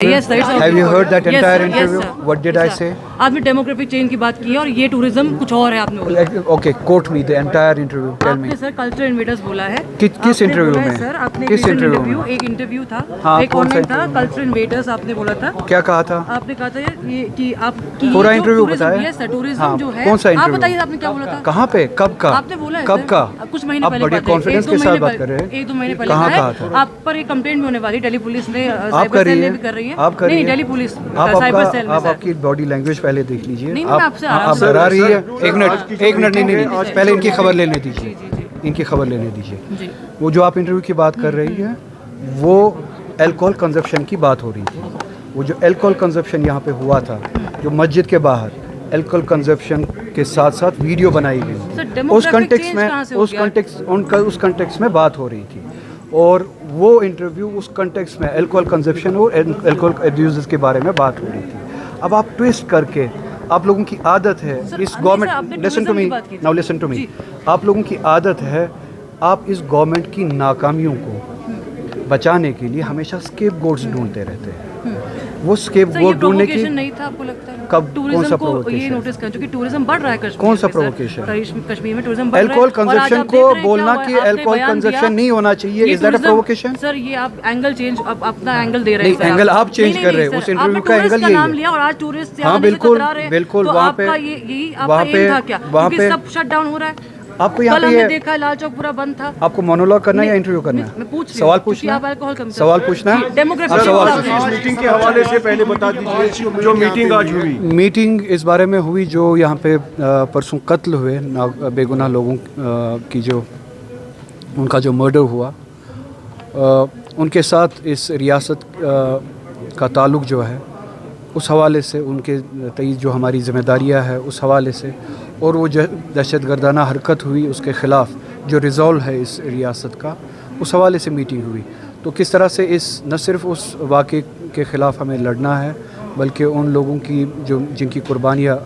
Yes, sir. Have you heard that entire interview? Yes, sir. What did I say? आपने demographic change की बात की है और ये टूरिज्म कुछ और है आपने बोला। Okay, quote me the entire interview. Tell me. आपने सर कल्चरल इन्वेडर्स बोला है। किस इंटरव्यू में? सर आपने किस इंटरव्यू में? एक इंटरव्यू था, हाँ, एक कौन सा ऑनलाइन था, कल्चरल इन्वेडर्स आपने बोला था। क्या कहा था? आपने कहा था ये कि आप की पूरा इंटरव्यू बताया? यस सर, टूरिज्म जो है। कौन सा आप इंटरव्यू? बताइए आपने क्या बोला था? कहाँ पे? कब का? आपने बोला है कब का? कुछ महीने आप पहले बड़े कॉन्फिडेंस के साथ बात कर रहे हैं। एक दो महीने पहले कहाँ कहा था? आप पर एक कंप्लेंट भी होने वाली, दिल्ली पुलिस ने आप कर रही कर रही है। आप कर रही नहीं, है। दिल्ली पुलिस आप साइबर सेल में। आप आपकी बॉडी लैंग्वेज पहले देख लीजिए। नहीं, मैं आपसे आप डरा रही है। एक मिनट नहीं, पहले इनकी खबर लेने दीजिए। इनकी खबर लेने दीजिए। वो जो आप इंटरव्यू की बात कर रही है वो अल्कोहल कंजप्शन की बात हो रही थी। वो जो अल्कोहल कंजप्शन यहाँ पे हुआ था, जो मस्जिद के बाहर अल्कोहल कंजप्शन के साथ साथ वीडियो बनाई गई, उस कंटेक्स्ट में बात हो रही थी। और वो इंटरव्यू उस कंटेक्स्ट में अल्कोहल कंजप्शन और अल्कोहल एब्यूज़ के बारे में बात हो रही थी। अब आप ट्विस्ट करके, आप लोगों की आदत है इस government, listen to me now, listen to me, आप लोगों की आदत है आप इस गवर्नमेंट की नाकामियों को बचाने के लिए हमेशा स्केप गोट्स ढूंढते रहते हैं। वो स्केप गोट ढूंढने की नहीं था आपको लगता है? कब? कौन सा को ये नोटिस कर चुकी टूरिज्म बढ़ रहा है कश्मीर। कौन सा प्रोवोकेशन? कश्मीर में टूरिज्म बढ़ रहा है। अल्कोहल कंजप्शन को बोलना कि अल्कोहल कंजप्शन नहीं होना चाहिए, is that a provocation? Sir ये आप एंगल चेंज, अब अपना एंगल दे रहे हैं। नहीं, एंगल आप चेंज कर रहे हैं। उस इंटरव्यू का एंगल यही नाम है। लिया और आज टूरिस्ट, हाँ बिल्कुल बिल्कुल, वहाँ पे वहाँ पे सब शट डाउन हो रहा है। आपको यहाँ पे देखा है लाल चौक पूरा बंद था। आपको मोनोलॉग करना है या इंटरव्यू करना है? सवाल पूछना, सवाल पूछना है। डेमोग्राफिक मीटिंग के हवाले से पहले बता दीजिए जो मीटिंग आज हुई। मीटिंग इस बारे में हुई जो यहाँ पे परसों कत्ल हुए बेगुनाह लोगों की, जो उनका जो मर्डर हुआ, उनके साथ इस रियासत का ताल्लुक़ जो है, उस हवाले से उनके तय जो हमारी ज़िम्मेदारियाँ है उस हवाले से, और वो दहशतगर्दाना हरकत हुई उसके ख़िलाफ़ जो रिज़ॉल्व है इस रियासत का, उस हवाले से मीटिंग हुई। तो किस तरह से इस न सिर्फ उस वाक़े के ख़िलाफ़ हमें लड़ना है, बल्कि उन लोगों की जो जिनकी कुर्बानियाँ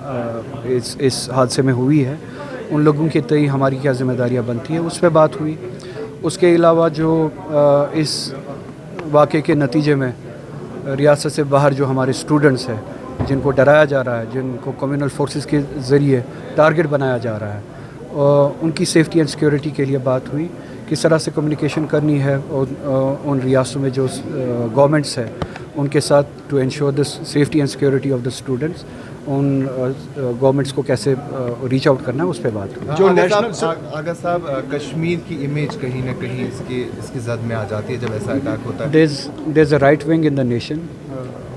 इस हादसे में हुई है, उन लोगों के तय हमारी क्या ज़िम्मेदारियाँ बनती है, उस पर बात हुई। उसके अलावा जो इस वाक़े के नतीजे में रियासत से बाहर जो हमारे स्टूडेंट्स हैं, जिनको डराया जा रहा है, जिनको कम्युनल फोर्सेस के ज़रिए टारगेट बनाया जा रहा है, और उनकी सेफ्टी एंड सिक्योरिटी के लिए बात हुई। किस तरह से कम्युनिकेशन करनी है और उन रियासतों में जो गवर्नमेंट्स है उनके साथ to ensure the safety and security of the students, उन गवर्नमेंट्स को कैसे रीच आउट करना है, उस पर बात हुई। जो आगा साहब, कश्मीर की इमेज कहीं ना कहीं इसकी जद में आ जाती है जब ऐसा अटैक होता है। There's a right wing in the nation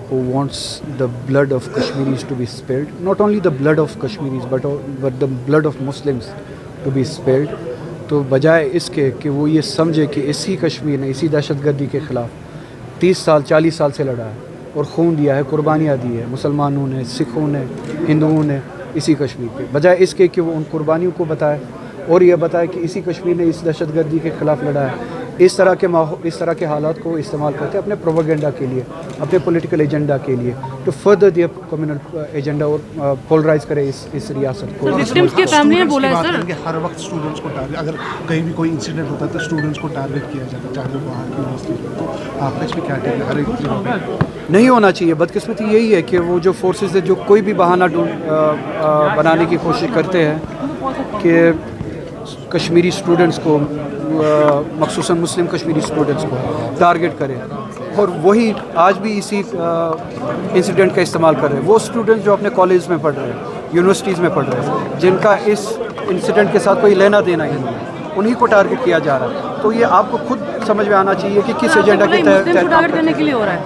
who wants the blood of Kashmiris to be spilled, not only the blood of Kashmiris but the blood of Muslims to be spilled। तो बजाय इसके कि वो ये समझे कि इसी कश्मीर ने इसी दहशतगर्दी के ख़िलाफ़ 30 साल 40 साल से लड़ा है और खून दिया है, कुर्बानियाँ दी है, मुसलमानों ने, सिखों ने, हिंदुओं ने इसी कश्मीर पे, बजाय इसके कि वो उन कुर्बानियों को बताए और ये बताए कि इसी कश्मीर ने इस दहशतगर्दी के ख़िलाफ़ लड़ा है, इस तरह के हालात को इस्तेमाल करते हैं अपने प्रोपेगेंडा के लिए, अपने पॉलिटिकल एजेंडा के लिए, तो फर्दर दिया कम्युनल एजेंडा और पोलराइज करे इस रियासत को। विक्टिम्स की फैमिली ने बोला है सर, हर वक्त स्टूडेंट्स को टारगेट, अगर कहीं भी कोई इंसिडेंट होता है तो स्टूडेंट्स को टारगेट किया जाता है, चाहे वो बाहर की यूनिवर्सिटी। तो आपका इसमें क्या टेक है? हर एक जगह पे नहीं होना चाहिए। बदकिस्मती यही है कि वो जो फोर्सेस है जो कोई भी बहाना बनाने की कोशिश करते हैं कि कश्मीरी स्टूडेंट्स को, मखसूसन मुस्लिम कश्मीरी स्टूडेंट्स को टारगेट करें, और वही आज भी इसी इंसिडेंट का इस्तेमाल कर रहे हैं। वो स्टूडेंट्स जो अपने कॉलेज में पढ़ रहे हैं, यूनिवर्सिटीज़ में पढ़ रहे हैं, जिनका इस इंसिडेंट के साथ कोई लेना देना ही नहीं है, उन्हीं को टारगेट किया जा रहा है। तो ये आपको खुद समझ में आना चाहिए कि किस एजेंडा के तहत टारगेट करने के लिए हो रहा है।